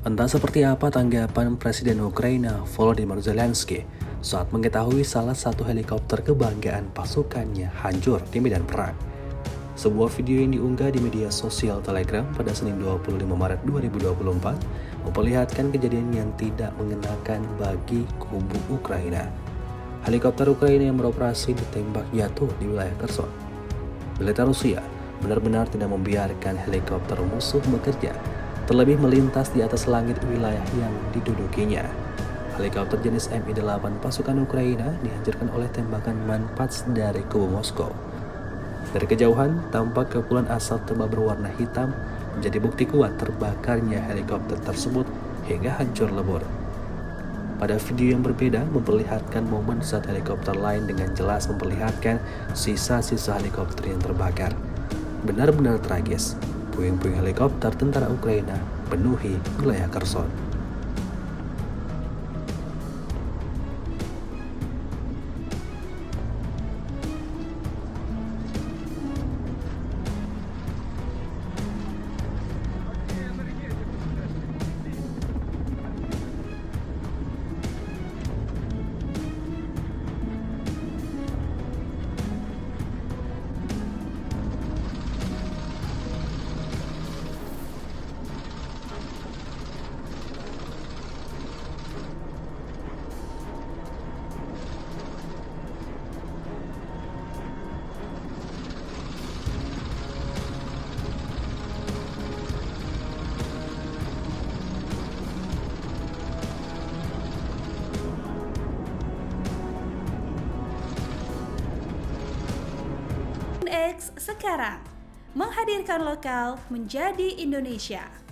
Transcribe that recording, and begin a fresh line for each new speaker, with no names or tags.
Entah seperti apa tanggapan Presiden Ukraina Volodymyr Zelensky saat mengetahui salah satu helikopter kebanggaan pasukannya hancur di medan perang. Sebuah video yang diunggah di media sosial Telegram pada Senin 25 Maret 2024 memperlihatkan kejadian yang tidak mengenakan bagi kubu Ukraina. Helikopter Ukraina yang beroperasi ditembak jatuh di wilayah Kherson. Militer Rusia benar-benar tidak membiarkan helikopter musuh bekerja, terlebih melintas di atas langit wilayah yang didudukinya. Helikopter jenis Mi-8 pasukan Ukraina dihancurkan oleh tembakan Manpats dari kubu Moskow. Dari kejauhan, tampak kepulan asap tebal berwarna hitam menjadi bukti kuat terbakarnya helikopter tersebut hingga hancur lebur. Pada video yang berbeda memperlihatkan momen saat helikopter lain dengan jelas memperlihatkan sisa-sisa helikopter yang terbakar. Benar-benar tragis. Puing-puing helikopter tentara Ukraina penuhi wilayah Kherson.
X sekarang menghadirkan lokal menjadi Indonesia.